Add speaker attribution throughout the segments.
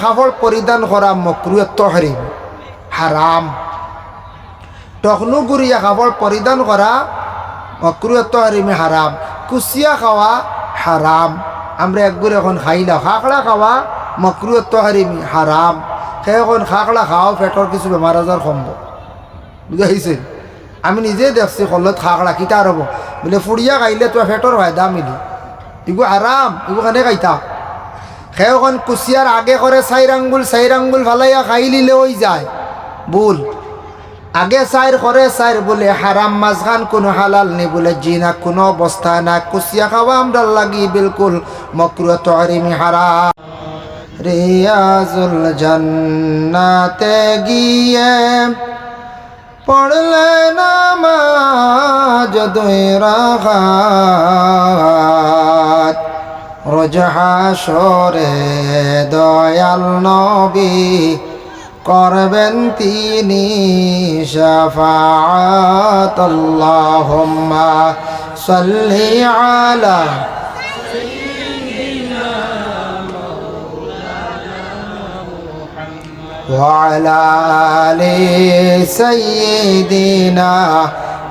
Speaker 1: কাপড় পরিধান করা মকরুহ তাহরিম হারাম। টকনু গুড়িয়া কাপড় পরিধান করা মকরুহ তাহরিমে হারাম। কুচিয়া খাওয়া হারাম। আমরা একগুলো এখন খাইলাম। খাকড়া খাওয়া মকরুহ তাহরিমি হারাম। সে এখন খাকড়া খাওয়া পেটর কিছু বেমার আজার কমব, বুঝাইছে? আমি নিজে দেখছি কলত খাকড়া কিতা রব বলে ফুড়িয়া খাইলে তো পেটর ফায়দা মিলি, এগু আরাম, এগু খানে খাইতা। সেখন কুচিয়ার আগে করে চাইর আঙ্গুল ফালাইয়া খাই লিলে ওই যায় ভুল। আগে চাইর করে চাইর বলে হারাম মাঝখান কোনো হালাল নেই বলে জিনা কোনো অবস্থা না। কুচিয়া খাওয়া আমরা লাগি বিলকুল মকরুহ তাহরিমি হারাম। রিয়াজুল জান্নাতে গিয়ে পড়লে নামাজ দুই রাকাত, রোজ হাসরে দয়াল নবী করবেন তিনি শাফাআত। আল্লাহুম্মা সাল্লি আলা وعلى آل سيدنا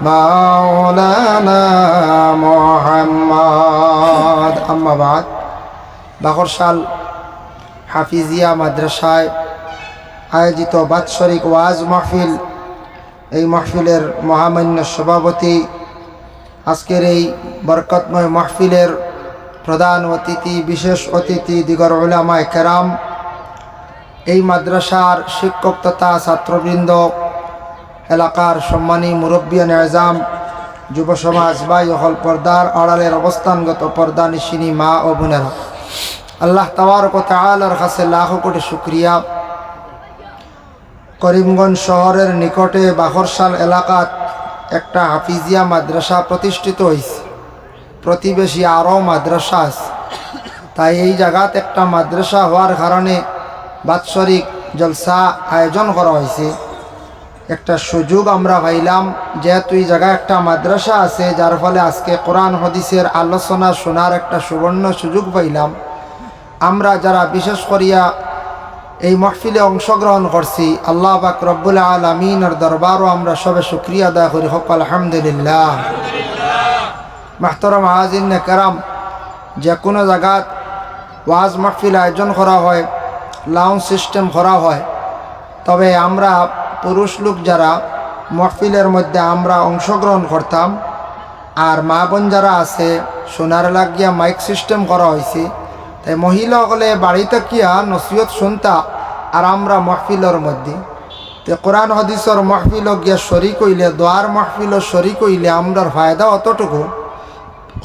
Speaker 1: مولانا محمد। أما بعد, বাকরশাল হাফিজিয়া মাদ্রাসায় আয়োজিত বাৎসরিক ওয়াজ মাহফিল, এই মাহফিলের মহামান্য সভাপতি, আজকের এই বরকতময় মাহফিলের প্রধান অতিথি, বিশেষ অতিথি দিগর উলামায়ে কেরাম, এই মাদ্রাসার শিক্ষক তথা ছাত্রবৃন্দ, এলাকার সম্মানী মুরব্বিয়ান আজম, যুব সমাজ ভাই হল, পর্দার আড়ালের অবস্থানগত পর্দা নিশিনী মা ও বোনেরা, আল্লাহ তাবারক ওয়া তাআলার কাছে লাখো কোটি শুকরিয়া। করিমগঞ্জ শহরের নিকটে বাকরশাল এলাকাত একটা হাফিজিয়া মাদ্রাসা প্রতিষ্ঠিত হয়েছে। প্রতিবেশী আরও মাদ্রাসা আছে, তাই এই জায়গাত একটা মাদ্রাসা হওয়ার কারণে বাৎসরিক জলসা আয়োজন করা হয়েছে। একটা সুযোগ আমরা পাইলাম, যেহেতু এই জায়গায় একটা মাদ্রাসা আছে, যার ফলে আজকে কোরআন হাদিসের আলোচনা শোনার একটা সুবর্ণ সুযোগ পাইলাম। আমরা যারা বিশেষ করিয়া এই মাহফিলে অংশগ্রহণ করছি, আল্লাহ পাক রব্বুল আলামিনের দরবারও আমরা সবে শুকরিয়া আদায় করি, হোক আলহামদুলিল্লাহ। মাহতারাম হাজিরিন কেরাম, যে কোনো জায়গাত ওয়াজ মাহফিল আয়োজন করা হয়, লাউঞ্জ সিস্টেম করা হয়, তবে আমরা পুরুষ লোক যারা মাহফিলের মধ্যে আমরা অংশগ্রহণ করতাম, আর মা বোন যারা আছে শোনার লাগিয়া মাইক সিস্টেম করা হয়েছে। তাই মহিলাসকলে বাড়িতে কিয়া নসিহত শুনতা, আর আমরা মাহফিলের মধ্যে তে কোরআন হাদিসের মাহফিল গিয়া শরিক হইলে, দোয়ার মাহফিল শরিক হইলে আমরার ফায়দা অতটুকু।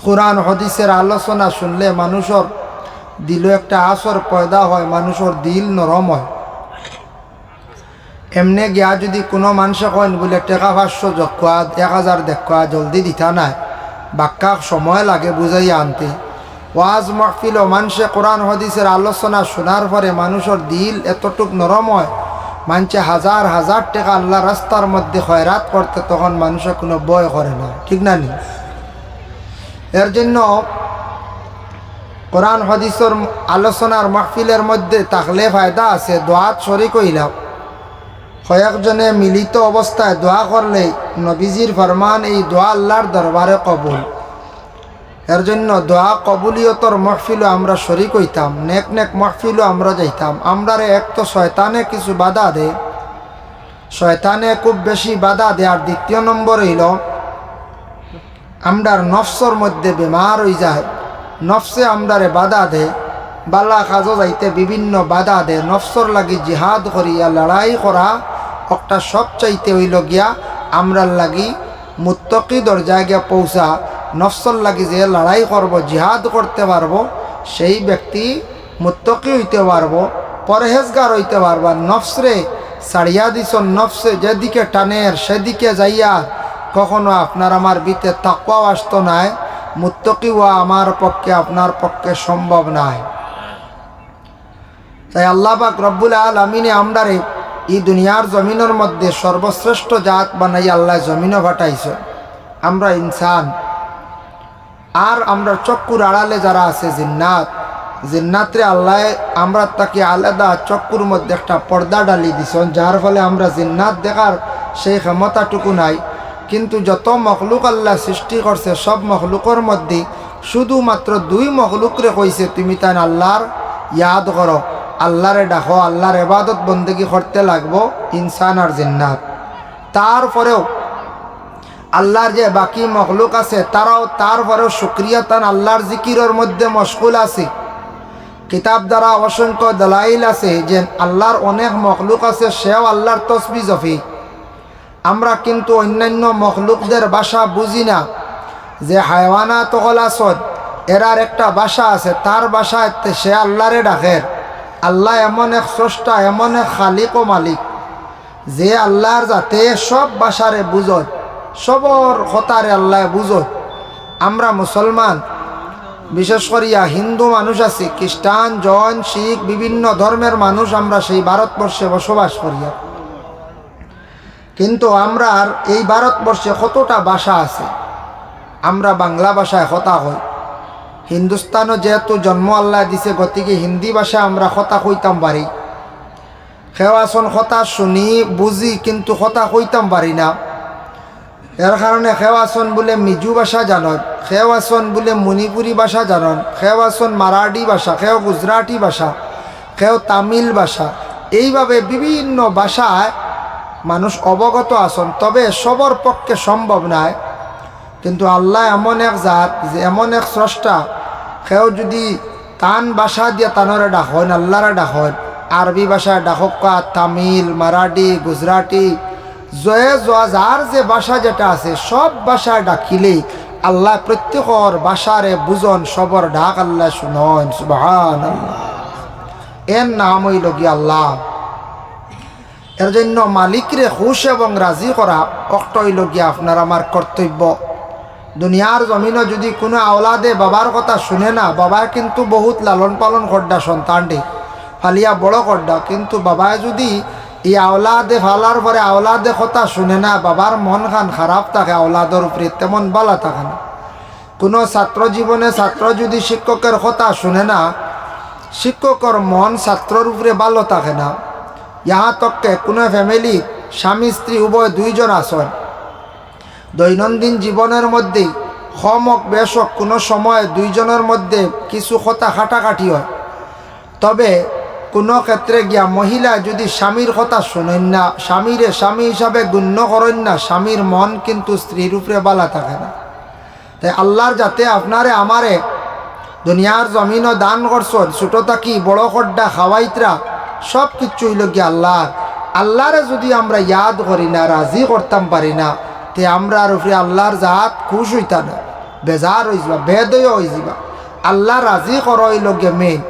Speaker 1: কোরআন হাদিসের আলোচনা শুনলে মানুষের দিল একটা আসর পয়দা হয়, মানুষের দিল নরম হয়। এমনি গিয়া যদি কোনো মানুষে কইন বলে টেকা 500 জখা 1000 দেখা জলদি দিতা নাই, বাক্কা সময় লাগে বুঝাইয়া আনতে। ওয়াজ মাহফিল ও মানুষে কোরআন হাদিসের আলোচনা শোনার পরে মানুষের দিল এতটুক নরম হয়, মানুষে হাজার হাজার টাকা আল্লাহ রাস্তার মধ্যে খয়রাত করতে, তখন মানুষে কোনো ভয় করে না, ঠিক না নি? এর জন্য কোরআন হাদিসের আলোচনার মাহফিলের মধ্যে থাকলে ফায়দা আছে। দোয়াত শরিক হইলাম, কয়েকজনে মিলিত অবস্থায় দোয়া করলে নবীজির ফরমান, এই দোয়া আল্লাহর দরবারে কবুল। এর জন্য দোয়া কবুলিয়তর মাহফিলও আমরা শরিক হইতাম, নেক নেক মাহফিলও আমরা যাইতাম। আমরারে এক তো শয়তানে কিছু বাধা দে, শয়তানে খুব বেশি বাধা দে, আর দ্বিতীয় নম্বর হইল আমরার নফসর মধ্যে বেমার হয়ে যায়, নফসে আমরারে বাধা দে, বালা কাজও যাইতে বিভিন্ন বাধা দে। নফসর লাগি জিহাদ করিয়া লড়াই করা একটা সবচাইতে হইল গিয়া আমরার লাগি মুত্তকি দরজায় গিয়া পৌঁছা। নফসর লাগি যে লড়াই করব, জিহাদ করতে পারবো, সেই ব্যক্তি মুত্তকি হইতে পারবো, পরহেজগার হইতে পারবা। নফসরে ছাড়িয়া দিছ, নফসে যেদিকে টানের সেদিকে যাইয়া কখনো আপনার আমার ভিতরে তাকওয়া আসতো নাই, মুত্তকি হওয়া আমার পক্ষে আপনার পক্ষে সম্ভব নাই। তাই আল্লাহ পাক রব্বুল আলামিনে আমরারে এই দুনিয়ার জমিনের মধ্যে সর্বশ্রেষ্ঠ জাত বানাই আল্লাহ জমিনও পাঠাইছে। আমরা ইনসান, আর আমরা চক্ষুর আড়ালে যারা আছে জিন্নাত, জিন্নাতরে আল্লাহ আমরা তাকে আলাদা চক্কুর মধ্যে একটা পর্দা ডালি দিছেন, যার ফলে আমরা জিন্নাত দেখার সেই ক্ষমতাটুকু নাই। কিন্তু যত মখলুক আল্লাহ সৃষ্টি করছে সব মখলুকের মধ্যে শুধুমাত্র 2 মখলুকরে কইছে তুমি তাই আল্লাহর ইয়াদ করো, আল্লাহরে ডাকো, আল্লাহর ইবাদত বন্দেগী করতে লাগবো, ইনসান আর জিন্নাত। তারপরেও আল্লাহর যে বাকি মখলুক আছে তারাও তারপরেও শুকরিয়া তান আল্লাহর জিকিরের মধ্যে মশগুল আছে। কিতাব দ্বারা অসংখ্য দলাইল আছে যে আল্লাহর অনেক মখলুক আছে, সেও আল্লাহর তসবিহ জফি। আমরা কিন্তু অন্যান্য মখলুকদের ভাষা বুঝি না। যে হায়ওয়ানাত হলাসদ এরার একটা ভাষা আছে, তার ভাষায় সে আল্লাহরে ডাকে। আল্লাহ এমন এক স্রষ্টা, এমন এক খালিক ও মালিক যে আল্লাহর যাতে সব ভাষারে বুঝত, সবর কথারে আল্লাহ বুঝত। আমরা মুসলমান, বিশেষ করিয়া হিন্দু মানুষ আছি, খ্রিস্টান, জৈন, শিখ, বিভিন্ন ধর্মের মানুষ আমরা সেই ভারতবর্ষে বসবাস করিয়া। কিন্তু আমরা এই ভারতবর্ষে কতটা ভাষা আছে। আমরা বাংলা ভাষায় কথা হই, হিন্দুস্তানও যেহেতু জন্ম আল্লাহ দিছে, গতিকে হিন্দি ভাষায় আমরা কথা কইতাম পারি। খেওয়াসন কথা শুনি বুঝি, কিন্তু কথা কইতাম পারি না। এর কারণে খেওয়াসন বলে মিজু ভাষা জানন, খেওয়াসন বলে মণিপুরি ভাষা জানন, খেওয়াসন মারাঠি ভাষা, খেও গুজরাটি ভাষা, খেও তামিল ভাষা, এইভাবে বিভিন্ন ভাষায় মানুষ অবগত আসন। তবে সবর পক্ষে সম্ভব নয়। কিন্তু আল্লাহ এমন এক জাত, যে এমন এক স্রষ্টা, সেও যদি তান ভাষা দিয়ে তানরে ডাকেন, আল্লাহরে ডাকেন, আরবি ভাষায় ডাকা, তামিল, মারাঠি, গুজরাটি, যার যে ভাষা যেটা আছে সব ভাষায় ডাকিলেই আল্লাহ প্রত্যেকর ভাষারে বুঝন, সবর ডাক আল্লাহ শুনন। সুবহানাল্লাহ, এর নাম হইল কি আল্লাহ। এর জন্য মালিকরে খুশ এবং রাজি করা অক্ট হইল গিয়া আপনার আমার কর্তব্য। দুনিয়ার জমিনে যদি কোনো আওলাদে বাবার কথা শুনে না, বাবা কিন্তু বহুত লালন পালন করডা সন্তানটি ফালিয়া বড় করডা, কিন্তু বাবায় যদি এই আওলাদে ফালার পরে আওলাদে কথা শুনে না, বাবার মন খান খারাপ থাকে, আওলাদের উপরে তেমন বালা থাকে না। কোনো ছাত্র জীবনে ছাত্র যদি শিক্ষকের কথা শুনে না, শিক্ষকের মন ছাত্রর উপরে ভালো থাকে না। ইহা তককে কোনো ফ্যামিলি স্বামী স্ত্রী উভয় 2 জন আসন, দৈনন্দিন জীবনের মধ্যে হমক বেশক কোনো সময় 2 জনের মধ্যে কিছু কথা কাটাকাটি হয়। তবে কোনো ক্ষেত্রে গিয়া মহিলা যদি স্বামীর কথা শোনেন না, স্বামীরে স্বামী হিসাবে গণ্য করেন না, স্বামীর মন কিন্তু স্ত্রীর উপরে বালা থাকে না। তাই আল্লাহর যাতে আপনারে আমারে দুনিয়ার জমিনও দান করছেন, ছোটো থাকি বড় খড্ডা খাওয়াইতরা সব কিছু হইল কি আল্লাহ। আল্লাহরে যদি আমরা ইয়াদ করি না, রাজি করতাম পারি না, তে আমরার উপরে আল্লাহর জাত খুশ হইতা না, বেজার হয়ে যাবা, বেদয় হয়ে যাবা। আল্লাহ রাজি করা হইল গে মেন,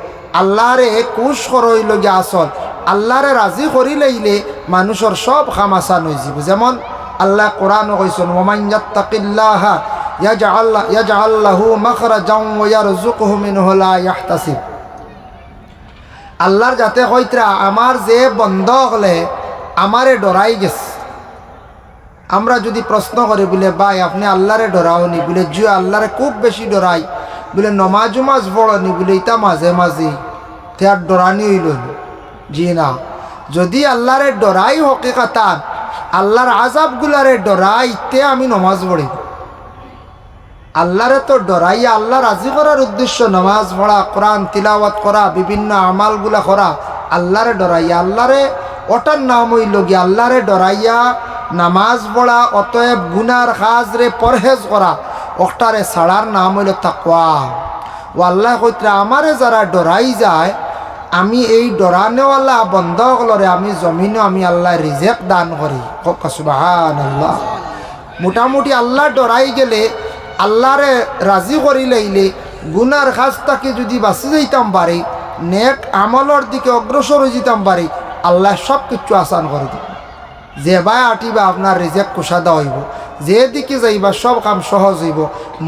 Speaker 1: আল্লাহরে খুশ করা হইল গে আসল। আল্লাহরে রাজি করি লইলে মানুষের সব খামাসান হয়ে যাব। যেমন আল্লাহ কোরআন কইছেন, ওমান ইয়াত্তাকিল্লাহা ইয়াজআল লাহু মাখরাজান ওয়া ইয়ারযুকহু মিনহু লা ইয়াহতাসিব। আল্লাহর যাতে কইতরা আমার যে বন্ধ হলে আমারে ডরাই গেছে। আমরা যদি প্রশ্ন করি বলে ভাই আপনি আল্লাহরে ডরাওনি, বলে জি আল্লাহরে খুব বেশি ডরাই, বলে নমাজ উমাজ পড়নি, বলে ইটা মাঝে মাঝে, তে আর ডরানি হইল জি না। যদি আল্লাহরে ডরাই হকিকাতান, আল্লাহর আযাবগুলারে ডরাই, তে আমি নমাজ পড়ি। আল্লাহরে তো ডরাইয়া আল্লাহ রাজি করার উদ্দেশ্য নামাজ পড়া, কোরআন তিলাওয়াত করা, বিভিন্ন আমালগুলা করা, আল্লাহরে ডরাইয়া। আল্লাহরে ওটার নাম হইল গিয়া আল্লাহরে ডরাইয়া নামাজ পড়া, অতএব গুনার কাজরে পরহেজ করা, ওটারে ছাড়ার নাম হইল তাকওয়া। ও আল্লাহ কইতরা আমারে যারা ডরাই যায়, আমি এই ডরানেওয়ালা বন্ধকলরে আমি জমিনে আমি আল্লাহ রিজেক দান করি। সুবহানাল্লাহ। মোটামুটি আল্লাহ ডরাই গেলে, আল্লাহরে রাজি করি লইলে, গুনার কাজটাকে যদি বাঁচি যাইতাম পারি, নেক আমলের দিকে অগ্রসর হয়ে যেতাম পারি, আল্লাহ সব কিছু আসান করে দিব। যে ভাই আটিবা আপনার রিজেক কুসাদা হইব, যে দিকে যাইবা সব কাম সহজ হইব।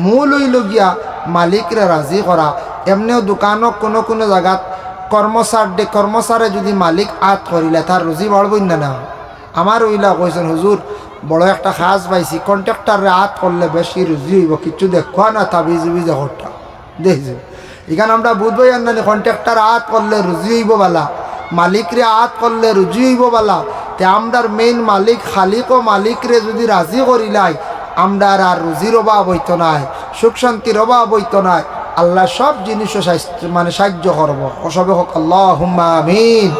Speaker 1: মূল হইল গিয়া মালিকরে রাজি করা। এমনিও দোকানক কোনো কোনো জায়গাত কর্মচারে যদি মালিক আত করিলে তার রুজি বাড়বই না। আমার ওইলা কইছেন হুজুর বড় একটা কাজ পাইছি, কন্ট্রাক্টারে আত করলে বেশি রুজি হইব, কিছু দেখা না তাবিজ উবিজ ঘরটা দেখছি। এখানে আমরা বুঝবই না কন্ট্রাক্টর আত করলে রুজি হইব বালা, মালিকরে আত করলে রুজি হইব বালা। তে আমরার মেইন মালিক খালিক ও মালিকরে যদি রাজি করিলাই আমরার আর রুজির অভাব হইতো নাই, সুখ শান্তির অভাব হইতো নাই। আল্লাহ সব জিনিসও সাহায্য করব। সবে হোক আল্লাহুম্মা আমিন।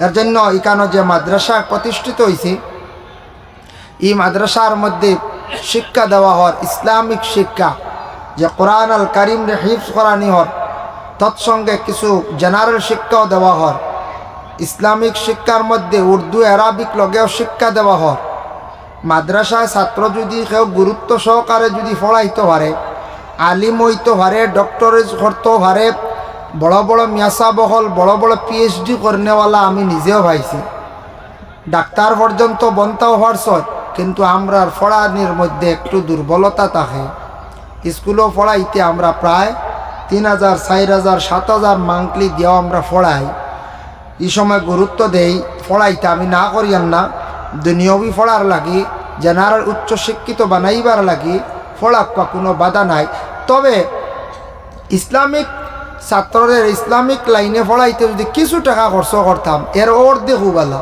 Speaker 1: এর জন্য এখানে যে মাদ্রাসা প্রতিষ্ঠিত হয়েছে, এই মাদ্রাসার মধ্যে শিক্ষা দেওয়া হয় ইসলামিক শিক্ষা, যে কোরআন আল কারিম রে হিফজ করানি হয়, তৎসঙ্গে কিছু জেনারেল শিক্ষাও দেওয়া হয়। ইসলামিক শিক্ষার মধ্যে উর্দু আরবিক লগেও শিক্ষা দেওয়া হয়। মাদ্রাসায় ছাত্র যদি কেউ গুরুত্ব সহকারে যদি পড়াইতে পারে, আলিম হইতে পারে, ডক্টরেজ করতেও পারে, বড় বড় মিয়াসা বহল বড় বড় পিএইচডি করনেওয়ালা আমি নিজেও পাইছি, ডাক্তার পর্যন্ত বনতাও পারছ। কিন্তু আমরা পড়ানির মধ্যে একটু দুর্বলতা থাকে। স্কুলেও পড়াইতে আমরা প্রায় 3000, 4000, 7000 মান্থলি দিয়েও আমরা পড়াই। এই সময় গুরুত্ব দেই পড়াইতে, আমি না করিয়ান না, দুনিয়াবি পড়ার লাগি, জেনারেল উচ্চ শিক্ষিত বানাইবার লাগি পড়াক্কা কোনো বাধা নাই। তবে ইসলামিক ছাত্রদের ইসলামিক লাইনে পড়াইতে যদি কিছু টাকা খরচ করতাম, এর অর্ধেকও বালা,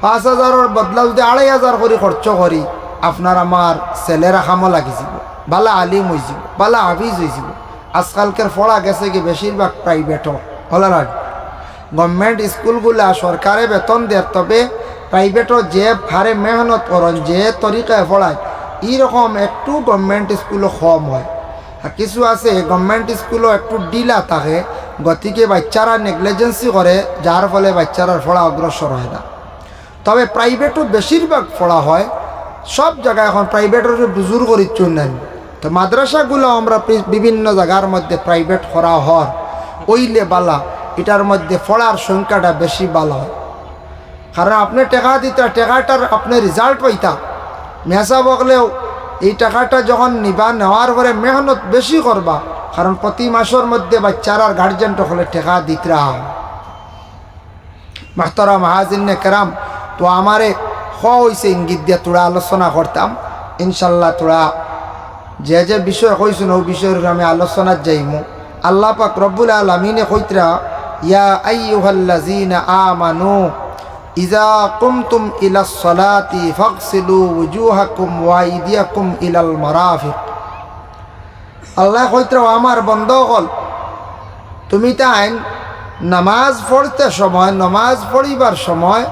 Speaker 1: 5000-এর বদলা যদি 2500 করে খরচ করি, আপনার আমার ছেলেরা খামো লাগিছিল, বালা আলিম হয়েছিল, বালা হাফিজ হয়েছিল। আজকালকের পড়া গেছে কি বেশিরভাগ প্রাইভেটও হলার। গভর্নমেন্ট স্কুলগুলা সরকারে বেতন দেয়, তবে প্রাইভেটও যে হারে মেহনত করেন, যে তরিকায় পড়ায়, এইরকম একটু গভর্নমেন্ট স্কুলও কম হয়। আর কিছু আছে গভর্নমেন্ট স্কুলও একটু ডিলা থাকে, গতিকে বাচ্চারা নেগলিজেন্সি করে, যার ফলে বাচ্চারা পড়া অগ্রসর হয় না। তবে প্রাইভেটও বেশিরভাগ পড়া হয়, সব জায়গায় এখন প্রাইভেটের বুজুর করি চুনেন। তো মাদ্রাসাগুলো আমরা বিভিন্ন জায়গার মধ্যে প্রাইভেট করা হয়, ওইলে বালা, এটার মধ্যে পড়ার সংখ্যাটা বেশি ভালো হয়। কারণ আপনি টাকা দিতে, টাকাটার আপনি রেজাল্ট পাইতা, মেসা বকলেও এই টাকাটা যখন নিবা, নেওয়ার পরে মেহনত বেশি করবা। কারণ প্রতি মাসের মধ্যে বাচ্চারার গার্জেনটা হলে টাকা দিতরা। মাহতারাম হাজিনে কেরাম, তো আমারে হওয়া হয়েছে ইঙ্গিত দিয়ে তোরা আলোচনা করতাম। ইনশাল্লাহ তোরা যে যে বিষয় কইছেন ওই বিষয়ের আমি আলোচনার যাইমু। আল্লাহ পাক রব্বুল আলামিনে কইতরা, ইয়া আইয়ুহাল্লাযীনা আমানু ইযা কুমতুম ইলাস সালাতি ফাগসিলু ওয়ুজুহাকুম ওয়া আইদিয়াকুম ইলাল মারাফিক। আল্লাহ কইতরা, আমার বন্দগণ, তুমি তাই নামাজ পড়তে সময়, নামাজ পড়িবার সময়,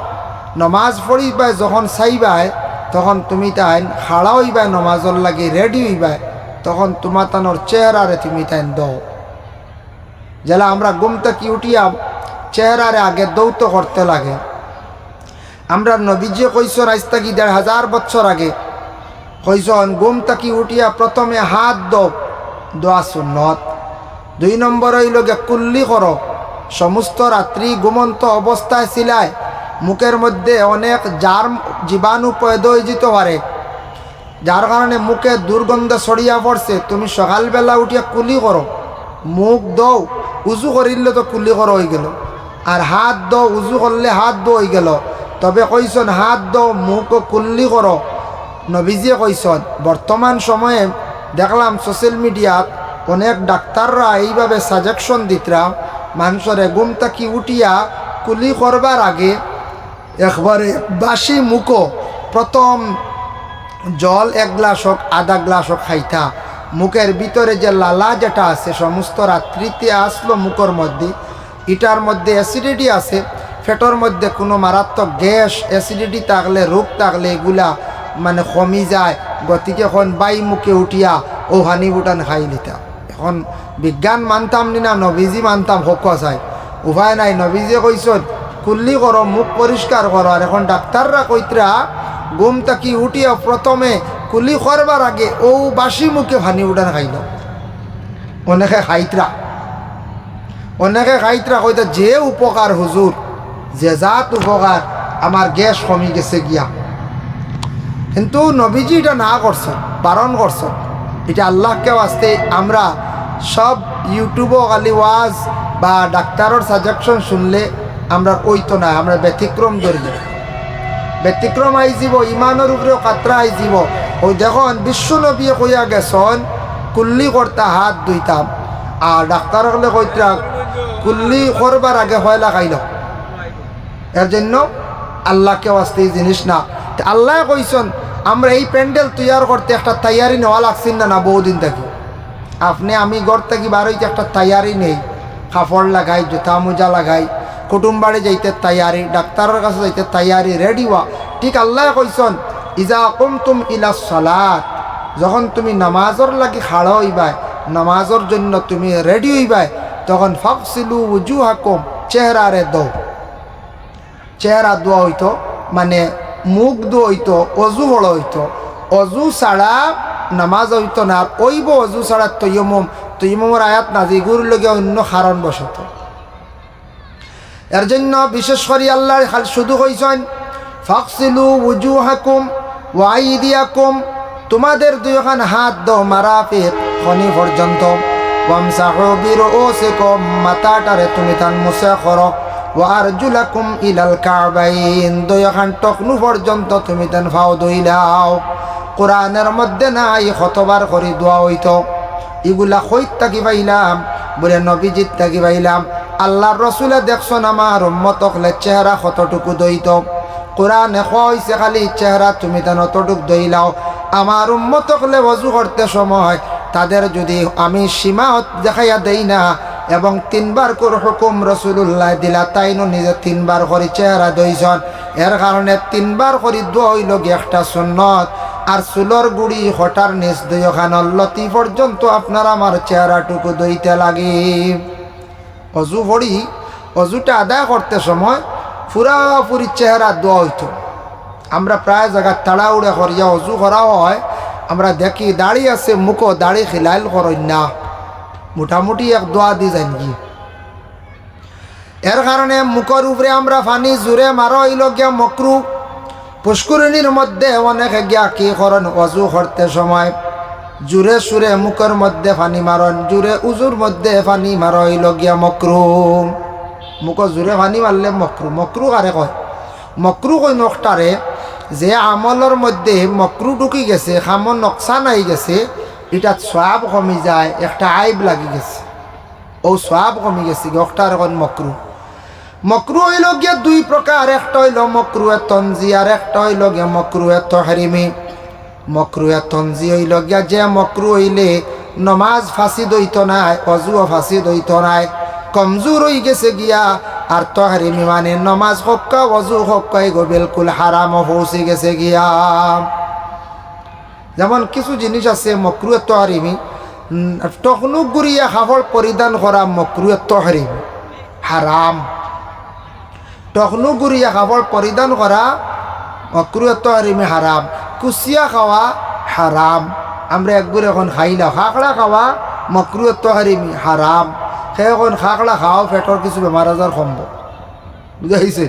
Speaker 1: নামাজ পড়িবাই যখন চাইবাই, তখন তুমি তাই খাড়া হইবাই, নমাজর লাগে রেডি হইবাই, তখন তোমার তানোর চেহারারে তুমি তাই দাও। যেলা আমরা ঘুম থেকে উঠিয়া চেহারারে আগে দৌত করতে লাগে। আমরা নবীজি কইসন আজ থেকে 1500 বছর আগে কইসন, ঘুম থেকে উঠিয়া প্রথমে হাত দাও, দোয়া সুন্নত। 2 নম্বর হইল গে কুল্লি করো, সমস্ত রাত্রি ঘুমন্ত অবস্থায় ছিলায়, মুখের মধ্যে অনেক জীবাণু পয়দা হয়ে যেতে পারে, যার কারণে মুখে দুর্গন্ধ ছড়িয়া পড়ছে। তুমি সকালবেলা উঠিয়া কুলি করো, মুখ দৌ, উজু করিলে তো কুলি করো হয়ে গেল, আর হাত দৌ, উজু করলে হাত দো হয়ে গেল। তবে কইসন হাত দৌ, মুখ কুল্লি করো। নবীজিয়ে কইসন, বর্তমান সময়ে দেখলাম সোশ্যাল মিডিয়াত অনেক ডাক্তাররা এইভাবে সাজেকশন দিতরা, মানুষরে ঘুম থাকি উঠিয়া কুলি করবার আগে একবারে বাসি মুখো প্রথম জল 1 গ্লাস হোক, আধা গ্লাস হোক খাইতা। মুখের ভিতরে যে লালা যেটা আছে, সমস্ত রাত্রিতে আসলো মুখের মধ্যে, এটার মধ্যে অ্যাসিডিটি আছে। পেটের মধ্যে কোনো মারাত্মক গ্যাস, অ্যাসিডিটি থাকলে, রোগ থাকলে এগুলা মানে কমি যায়। গতিকে এখন বাই মুখে উঠিয়া ও হানি বুটান খাই লিতা। এখন বিজ্ঞান মানতাম নি না নবীজি মানতাম, হক চাই, উপায় নাই। নবীজি কইসন কুল্লি করো, মুখ পরিষ্কার করো। আর এখন ডাক্তাররা কইতরা, ঘুম থাকি উঠিয়া প্রথমে কুলি করবার আগে ও বাসি মুখে হানি উঠান খাইল। অনেকে খাইতরা কইতা, যে উপকার হুজুর, যে জাত উপকার, আমার গ্যাস কমি গেছে গিয়া। কিন্তু নবীজি এটা না করছেন, বারণ করছেন। এটা আল্লাহকেও আসতে আমরা সব ইউটিউবও খালি ওয়াজ বা ডাক্তারের সাজেকশন শুনলে আমরা ওইতো না, আমরা ব্যতিক্রম ধরব, ব্যতিক্রম আইজিব, ইমানের উপরেও কাতরা আইজিব। ওই দেখুন বিশ্ব নবী কইয়া গেছন কুল্লি করতা হাত ধুইতাম, আর ডাক্তার হলে কইতরা কুল্লি করবার আগে হয়লা খাইল। এর জন্য আল্লাহকে আসতে এই জিনিস না। আল্লাহ কইছেন আমরা এই প্যান্ডেল তৈয়ার করতে একটা তৈয়ারি নেওয়া লাগছিল না বহুদিন থেকে। আপনি আমি ঘর থেকে বার হইতে একটা তৈয়ারি নেই, কাপড় লাগাই, জুতা মোজা লাগাই, কুটুম বাড়ি যাইতে তৈয়ারি, ডাক্তারের কাছে যাইতে তৈয়ারি, রেডি হওয়া। ঠিক আল্লাহ কইছেন ইজা কুমতুম ইলা সালাত, যখন তুমি নামাজর লাগি খাড়া হইবাই, নামাজর জন্য তুমি রেডি হইবাই, তখন ফাকসিলু উজুহাকুম, চেহারারে দো। চেহারা দোয়া হইতো মানে মুখ ধোয়া হইতো, অজু বড় হইতো। অজু ছাড়া নামাজ হইতো না। আর ওইব অজু ছাড়া তৈয়মম, তৈয়মমের আয়াত নাজি গুরুর লগে অন্য কারণ বসত। এর জন্য বিশেষ করে আল্লাহ শুধু কইছেন ফাকসিলু উজুহাকুম ওয়া আইদিয়াকুম, তোমাদের দুইখান হাত দাও মারাফিক খনি পর্যন্ত, ওয়ামসাহু বিরুউসিকুম, মাথাটারে তুমি তান মুছে করো, ওয়া আরজুলাকুম ইলাল কাবাইন, দুইখান টকনু পর্যন্ত তুমি তান ফাও ধুইলাও। কোরআনের মধ্যে নাই কতবার করে দোয়া হইতো। এগুলা কইত থাকি পাইলাম বলে নবীজিত থাকি পাইলাম। আল্লাহর রসুলে দেখছেন আমার উম্মত হলে চেহারা কতটুকু দইত। কোরআনে কইছে খালি চেহারা তুমি তান অতটুক দইলাও। আমার উম্মত হলে ওযু করতে সময় তাদের যদি আমি সীমা দেখাইয়া দেই না এবং 3 বার করে হুকুম রাসূলুল্লাহ দিলা, তাইনো নিজে 3 বার করে চেহারা দইছন। এর কারণে 3 বার করে দোয়া হইল একটা সুন্নত। আর চুলর গুড়ি হঠার নিচ দুইখান লতি পর্যন্ত আপনার আমার চেহারাটুকু দইতে লাগে। অজু পড়ি, অজুটা আদায় করতে সময় পুরাপুরি চেহারা দোয়া হইতো। আমরা প্রায় জায়গা তাড়াউড়ে করিয়া অজু করা হয়, আমরা দেখি দাড়ি আছে মুখো দাড়ি খিলাইল করেন না, মোটামুটি এক দোয়া দি যান কি। এর কারণে মুখের উপরে আমরা পানি জোরে মারো হইল গিয়া মকরু। পুষ্করিণীর মধ্যে অনেকে গিয়া কি করেন অজু করতে সময় জোরে সুরে মুখের মধ্যে পানি মারন, জোরে উজুর মধ্যে পানি মারো হইল গিয়া মকরু। মুখ জোরে পানি মারলে মকরু। মকরু কারে কয়? মকরু কই নকটারে যে আমলের মধ্যে মকরু ঢুকি গেছে, খামর নকশান আই গেছে, এটা সওয়াব কমি যায়, একটা আইব লাগি গেছে, ও সওয়াব কমি গেছে, নকটারে কন মকরু। মকরু হইল গিয়া 2 প্রকার, একটা হইল মকরুয়ে তনজি আর একটা হইল গিয়া মকরুয়ে তাহরিমি। মকরুয়ে তনজি হইল গিয়া যে মকরু হইলে নমাজ ফাঁসি দইত নাই, অজুও ফাঁসি দইত নাই, কমজোর হয়ে গেছে গিয়া। আর তাহরিমি মানে নমাজ হক্কা অজু হক্কা এগো বিলকুল হারামও পৌঁছে গেছে গিয়া। যেমন কিছু জিনিস আছে মকরুয়ে তাহরিমি, টকনুক গুড়িয়া কাপড় পরিধান করা মকরুয়ে তাহরিমি হারাম। টকনু গুড়িয়া কাপড় পরিধান করা মকরুয়ে তাহরিমি হারাম। কুচিয়া খাওয়া হারাম। আমরা একবার এখন খাইলাম। খাকড়া খাওয়া মকরুয়ে তাহরিমি হারাম। সে এখন খাকড়া খাওয়া পেটর কিছু বেমার আজার কমব, বুঝাইছে?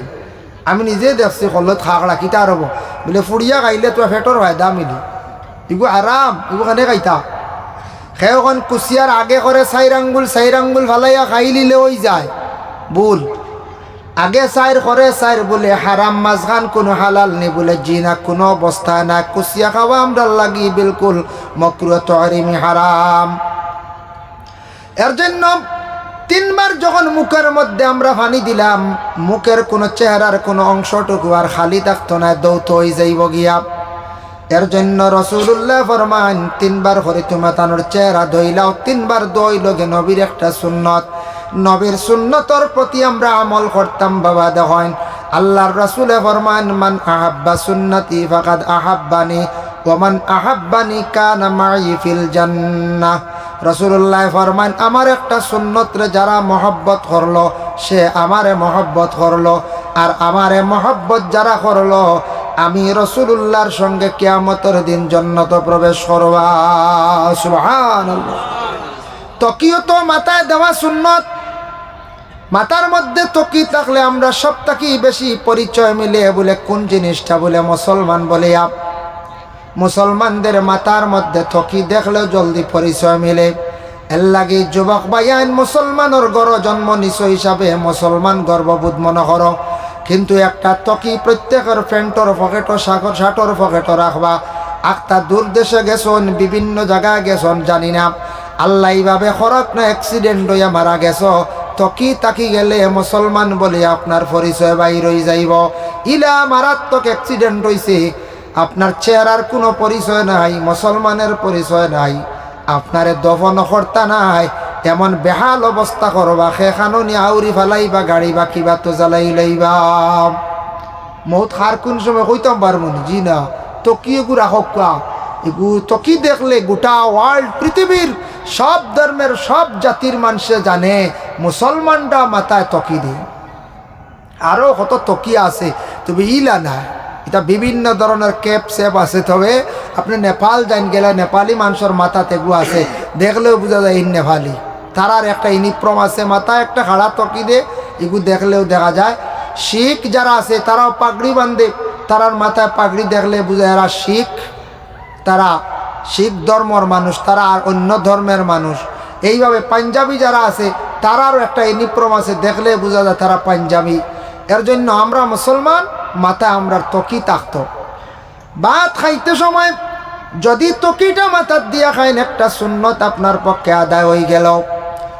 Speaker 1: আমি নিজে দেখছি কলত খাকড়া কিতা রব বলে ফুড়িয়া খাইলে তো পেটর ফায়দা মিলি, এগু হারাম, এগু খানে খাইতা। সে এখন কুচিয়ার আগে করে 4 আঙ্গুল ফালাইয়া খাই লিলে হয়ে যায় ভুল। আগে 4 করে 4 বলে হারাম, মাঝখান কোনো হালাল নেই বলে জি না, কোনো অবস্থা না। কুচিয়া খাওয়া আমরা লাগি বিলকুল মকরুয়ে তাহরিমি হারাম। এর জন্য 3 বার যখন মুখের মধ্যে আমরা পানি দিলাম, মুখের কোনো চেহারার কোনো অংশটুকু আর খালি থাকতো না, দৌত হয়ে যাইব গিয়া। এর জন্য রাসূলুল্লাহ ফরমান 3 বার করে তুমি তানোর চেহারা ধইলাও। 3 বার দইল গে নবীর একটা সুন্নত। নবীর সুন্নতর প্রতি আমরা আমল করতাম বাবা। দেখেন আল্লাহর রাসূলে ফরমান মান আহাব্বা সুন্নতি ফাকাদ আহাব্বানি ওয়া মান আহাব্বানি কানা মাই ফিল জান্নাহ। রাসূলুল্লাহ ফরমান আমার একটা সুন্নতরে যারা মহব্বত করলো সে আমারে মহব্বত করলো, আর আমারে মহব্বত যারা করলো আমি রাসূলুল্লাহর সঙ্গে কিয়ামতের দিন জান্নাত প্রবেশ করবা। সুবহানাল্লাহ। তকিও তো মাথায় দেওয়া সুন্নত। মাথার মধ্যে তকি থাকলে আমরা সব থাকি বেশি পরিচয় মিলে বলে কোন জিনিসটা বলে মুসলমান বলে। মুসলমানদের মাথার মধ্যে তকি দেখলেও জলদি পরিচয় মিলে। এর লাগে যুবক ভাইয়ান মুসলমানের গড় জন্ম নিচ হিসাবে মুসলমান গর্ববোধ মনে করো, কিন্তু একটা তকি প্রত্যেকের প্যান্টর পকেটও শার্টর পকেটও রাখবা। একটা দূর দেশে গেছন, বিভিন্ন জায়গায় গেছন জানি না, আল্লাহ এইভাবে খরচ না অ্যাক্সিডেন্ট হইয়া মারা গেছ, তকি তাকি গেলে মুসলমান বলে আপনার পরিচয় বাইর হয়ে যাইব। ইলা মারাত্মক অ্যাক্সিডেন্ট হইছে, আপনার চেহারার কোনো পরিচয় নাই, মুসলমানের পরিচয় নাই, আপনারে দফন কর্তা নাই, এমন বেহাল অবস্থা করবা, সেখানো নি আউরি ফেলাইবা, গাড়ি বা কিবা তো জ্বালাই লাইবা। মৌত খার কোন সময় কইতাম পারমুনি, জি না, তকিয়ে গুড়া হকা এগু তকি দেখলে গোটা ওয়ার্ল্ড পৃথিবীর সব ধর্মের সব জাতির মানুষে জানে মুসলমানরা মাথায় তকি দেয়। আরও কত তকি আছে, তবে ইলা না, এটা বিভিন্ন ধরনের ক্যাপ সেপ আছে। তবে আপনি নেপাল যাইন গেলে নেপালি মানুষের মাথাতে এগু আছে, দেখলেও বোঝা যায় ইন নেপালি। তারার একটা ইউনিফর্ম আছে, মাথায় একটা খাড়া তকি দে, এগু দেখলেও দেখা যায়। শিখ যারা আছে তারাও পাগড়ি বান্ধে, তারার মাথায় পাগড়ি দেখলে বোঝা এরা শিখ, তারা শিখ ধর্মর মানুষ, তারা আর অন্য ধর্মের মানুষ। এইভাবে পাঞ্জাবি যারা আছে তারারও একটা ইউনিফর্ম আছে, দেখলে বোঝা যায় তারা পাঞ্জাবি। এর জন্য আমরা মুসলমান, মাথায় আমরা তকি থাকতো। ভাত খাইতে সময় যদি তকিটা মাথার দিয়া খাইন, একটা সুন্নত আপনার পক্ষে আদায় হয়ে গেল।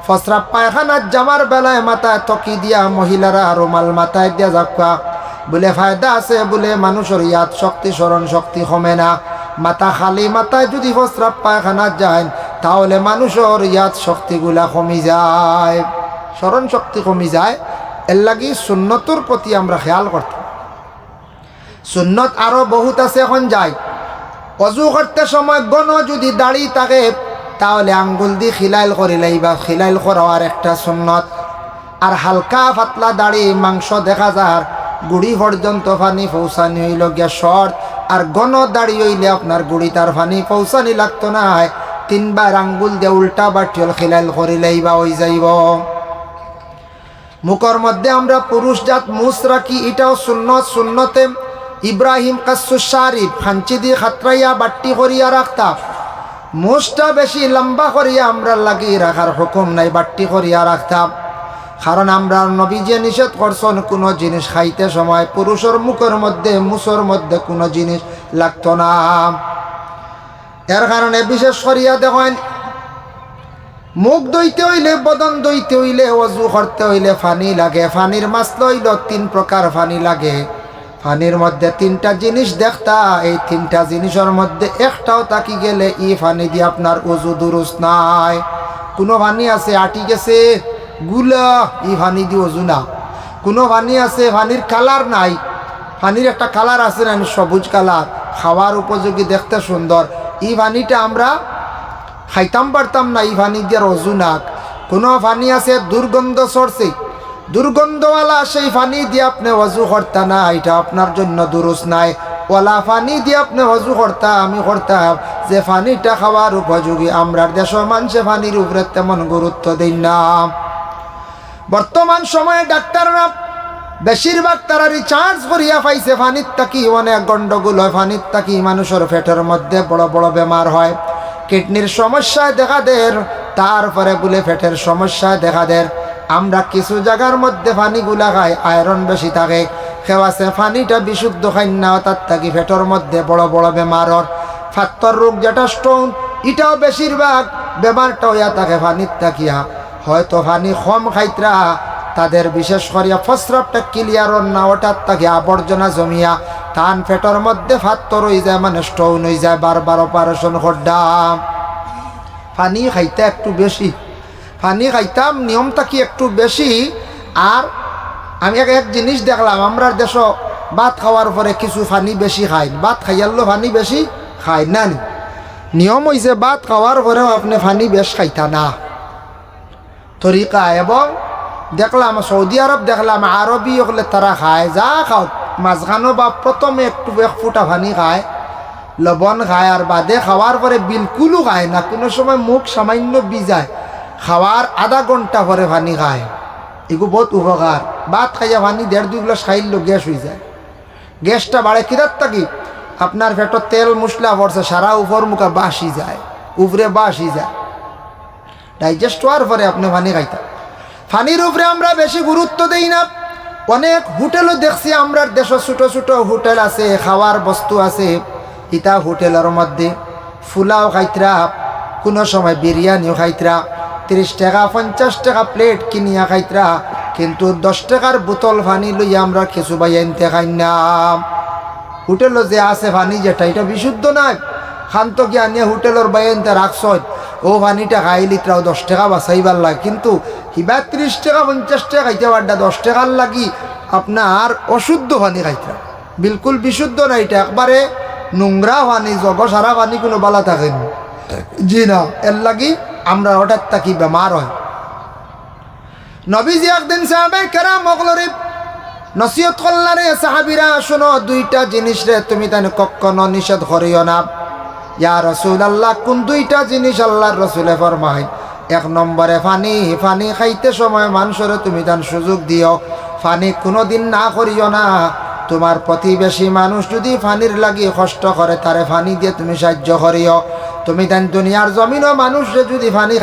Speaker 1: ফসরাব পায়খানার জামার বেলায় মাথায় তকি দিয়া মহিলারা রুমাল মাথায় দিয়া যাকা, বলে ফায়দা আছে, বলে মানুষের ইয়াদ শক্তি স্মরণ শক্তি কমে না। মাথা খালি মাথায় যদি ফসরাব পায়খানা যায়, তাহলে মানুষের ইয়াদ শক্তিগুলা কমি যায়, স্মরণ শক্তি কমি যায়। এর লাগি সুন্নতর প্রতি আমরা খেয়াল করতাম। সুন্নত আরও বহুত আছে, এখন যাই। অজু করতে সময় গণ যদি দাড়ি থাকে, তাহলে আঙ্গুল দিয়ে খিলাইল করিলেই বা খিলাইল করার একটা সুন্নত। আর হালকা পাতলা দাড়ি মাংস দেখা যার গুড়ি পর্যন্ত পানি পৌঁছানি হইল গিয়া শর্ট। আর গণ দাড়ি হইলে আপনার গুড়ি তার পানি পৌঁছানি লাগতো না, 3 বার আঙ্গুল দিয়ে উল্টা বাটিল খিলাইল করিলেই বা হয়ে যাইব। মুখর মধ্যে আমরা পুরুষ জাত মুছ রাখি, এটাও সুন্নত। সুন্নতে ইব্রাহিম কাসুস শারিফ ফাঞ্চি দিয়ে খাতরাইয়া বাট্টি করিয়া রাখতাম। মুছটা বেশি লম্বা করিয়া আমরা লাগিয়ে রাখার হুকুম নাই, বাট্টি করিয়া রাখতাম। কারণ আমরা নবী যে নিষেধ করছেন কোনো জিনিস খাইতে সময় পুরুষের মুখের মধ্যে মুছর মধ্যে কোনো জিনিস লাগতো না। এর কারণে বিশেষ করিয়া দেখেন, মুখ দইতে হইলে, বদন দইতে হইলে, অজু করতে হইলে পানি লাগে। পানির মাছ লইল 3 প্রকার পানি লাগে। পানির মধ্যে 3টা জিনিস দেখতা, এই 3টা জিনিসের মধ্যে একটাও তাকি গেলে ই পানি দিয়ে আপনার অজু দুরুস্ত নাই। কোনো পানি আছে আটি গেছে গুলা, ই পানি দিয়ে অজু না। কোনো পানি আছে পানির কালার নাই, পানির একটা কালার আছে না, সবুজ কালার, খাওয়ার উপযোগী, দেখতে সুন্দর, ই পানিটা আমরা খাইতাম পারতাম না, এই পানি দিয়ে অজু নাক। কোনো পানি আছে দুর্গন্ধ সরছে, দুর্গন্ধওয়ালা, সেই পানি দিয়ে আপনি অজু করতা না, এটা আপনার জন্য দুরুস্ত নাই। ওলা পানি দিয়ে আপনি অজু করতা, আমি করতাম, যে পানিটা খাওয়ার উপযোগী। আমরা দেশের মানুষে পানির উপরে তেমন গুরুত্ব দেই না। বর্তমান সময়ে ডাক্তাররা বেশিরভাগ তারা রিচার্জ করিয়া পাইছে পানির তাকি অনেক গন্ডগোল হয়, পানির তাকি মানুষের পেটের মধ্যে বড় বড় বেমার হয়, কিডনির সমস্যায় দেখা দেয়, তারপরে বলে পেটের সমস্যায় দেখা দেয়। আমরা কিছু জায়গার মধ্যে পানিগুলা খাই, আয়রন বেশি থাকে, খেওয়াছে পানিটা বিশুদ্ধ খাই না, তার থাকি পেটের মধ্যে বড় বড় বেমার হয়। ফাত্তর রোগ যেটা স্টোন, এটাও বেশিরভাগ বেমারটা হইয়া থাকে পানির তাকিয়া। হয়তো পানি কম খাইতরা, তাদের বিশেষ করিয়া প্রস্রাবটা ক্লিয়ার না, ওটার তাকে আবর্জনা জমিয়া তান পেটের মধ্যে ফাত্তর হয়ে যায়, মানে স্টোন হয়ে যায়, বারবার অপারেশন করতাম। পানি খাইতে একটু বেশি, পানি খাইতাম নিয়মটা কি একটু বেশি। আর আমি এক জিনিস দেখলাম, আমরা দেশ ভাত খাওয়ার পরে কিছু পানি বেশি খাই, ভাত খাইয়ারলো পানি বেশি খাই না। নিয়ম হয়েছে ভাত খাওয়ার পরেও আপনি পানি বেশ খাইতা না তরিকা। এবং দেখলাম সৌদি আরব, দেখলাম আরবি হলে তারা খায়, যা খাও মাঝখানো বা প্রথমে একটু 1 ফুটা পানি খায়, লবণ খায়, আর বাদে খাওয়ার পরে বিলকুলও খায় না। কোনো সময় মুখ সামান্য ভিজায়, খাওয়ার আধা ঘন্টা পরে পানি খায়। এগুলো বহুত উপকার। ভাত খাইয়া পানি 1.5-2 গ্লাস খাইলেও গ্যাস হয়ে যায়। গ্যাসটা বাড়ে কিরাত থাকি, আপনার পেটত তেল মশলা পড়ছে, সারা উপর মুখা বাসি যায়, উপরে বাসি যায়, ডাইজেস্ট হওয়ার পরে আপনি পানি খাইতা। পানির উপরে আমরা বেশি গুরুত্ব দেই না। অনেক হোটেলও দেখছি, আমরা দেশের ছোটো ছোটো হোটেল আছে, খাওয়ার বস্তু আছে, ইটা হোটেলের মধ্যে ফুলাও খাইতরা, কোনো সময় বিরিয়ানিও খাইতরা, 30 টাকা 50 টাকা প্লেট কিনিয়া খাইতরা, কিন্তু 10 টাকার বোতল পানি লইয়া আমরা কিছু ভাই আনতে খাই না। হোটেলও যে আছে পানি যেটা এটা বিশুদ্ধ নয়, খান্ত কি আনিয়া হোটেলের বাইনতে রাখছ, ও পানিটা খাইলিত্রাও 10 টাকা বাঁচাইবার লাগে, কিন্তু হিবা 30 টাকা 50 টাকা খাইতে পারটা 10 টাকার লাগি আপনার অশুদ্ধ পানি খাইতরা, বিলকুল বিশুদ্ধ না, এটা একবারে নোংরা পানি, জগ সারা পানি কোনো বালা থাকেনি। জি না, এর লাগি আমরা হঠাৎ থাকি বেমার হয়। নবীজি একদিন সাহাবায়ে কেরাম মগলরে নসিহত করলারে, সাহাবীরা শোনো, 2টা জিনিস রে তুমি তানে কখনো নিষেধ করিও না। ইয়া রাসূলুল্লাহ, কোন 2টা জিনিস? আল্লাহর রাসূলে ফরমায়, 1 নম্বরে পানি। পানি খাইতে সময় মানুষের তুমি তান সুযোগ দিও, পানি কোনোদিন না করিও না। তোমার প্রতিবেশী মানুষ যদি পানির লাগি কষ্ট করে, তারে পানি দিয়ে তুমি সাহায্য করিও। তুমি তান দুনিয়ার জমিনও মানুষরে যদি পানি খাওয়া